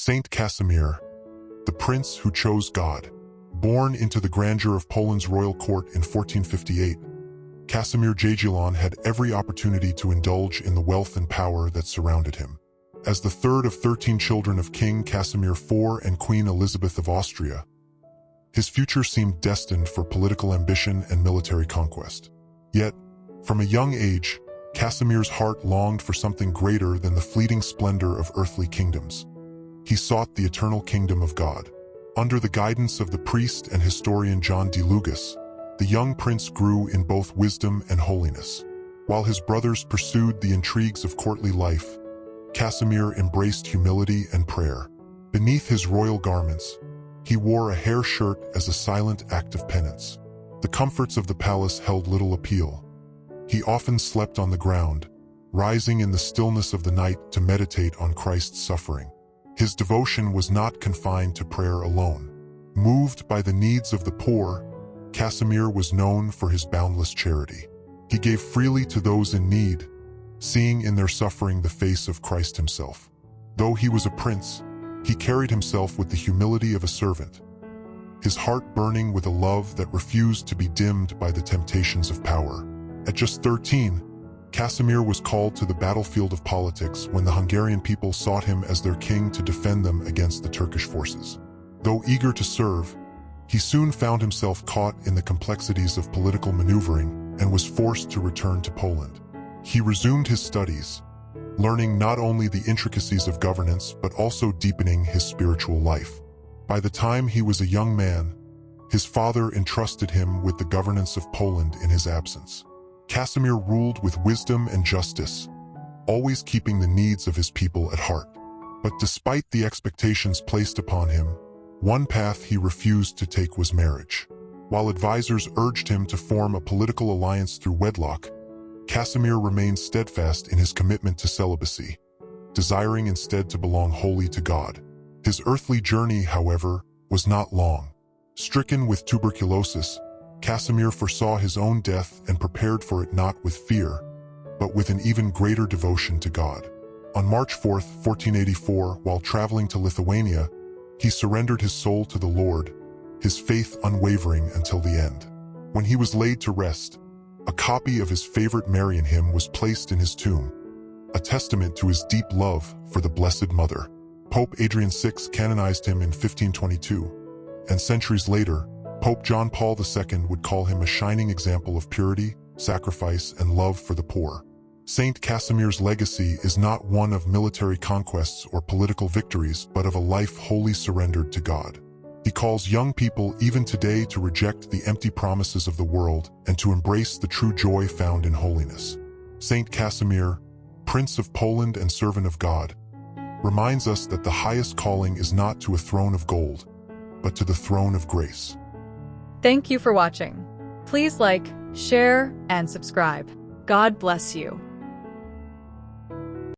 Saint Casimir, the prince who chose God. Born into the grandeur of Poland's royal court in 1458, Casimir Jagiellon had every opportunity to indulge in the wealth and power that surrounded him. As the third of 13 children of King Casimir IV and Queen Elizabeth of Austria, his future seemed destined for political ambition and military conquest. Yet, from a young age, Casimir's heart longed for something greater than the fleeting splendor of earthly kingdoms. He sought the eternal kingdom of God. Under the guidance of the priest and historian John de Lugas, the young prince grew in both wisdom and holiness. While his brothers pursued the intrigues of courtly life, Casimir embraced humility and prayer. Beneath his royal garments, he wore a hair shirt as a silent act of penance. The comforts of the palace held little appeal. He often slept on the ground, rising in the stillness of the night to meditate on Christ's suffering. His devotion was not confined to prayer alone. Moved by the needs of the poor, Casimir was known for his boundless charity. He gave freely to those in need, seeing in their suffering the face of Christ himself. Though he was a prince, he carried himself with the humility of a servant, his heart burning with a love that refused to be dimmed by the temptations of power. At just 13, Casimir was called to the battlefield of politics when the Hungarian people sought him as their king to defend them against the Turkish forces. Though eager to serve, he soon found himself caught in the complexities of political maneuvering and was forced to return to Poland. He resumed his studies, learning not only the intricacies of governance but also deepening his spiritual life. By the time he was a young man, his father entrusted him with the governance of Poland in his absence. Casimir ruled with wisdom and justice, always keeping the needs of his people at heart. But despite the expectations placed upon him, one path he refused to take was marriage. While advisors urged him to form a political alliance through wedlock, Casimir remained steadfast in his commitment to celibacy, desiring instead to belong wholly to God. His earthly journey, however, was not long. Stricken with tuberculosis, Casimir foresaw his own death and prepared for it not with fear, but with an even greater devotion to God. On March 4, 1484, while traveling to Lithuania, he surrendered his soul to the Lord, his faith unwavering until the end. When he was laid to rest, a copy of his favorite Marian hymn was placed in his tomb, a testament to his deep love for the Blessed Mother. Pope Adrian VI canonized him in 1522, and centuries later, Pope John Paul II would call him a shining example of purity, sacrifice, and love for the poor. Saint Casimir's legacy is not one of military conquests or political victories, but of a life wholly surrendered to God. He calls young people even today to reject the empty promises of the world and to embrace the true joy found in holiness. Saint Casimir, Prince of Poland and servant of God, reminds us that the highest calling is not to a throne of gold, but to the throne of grace. Thank you for watching. Please like, share, and subscribe. God bless you.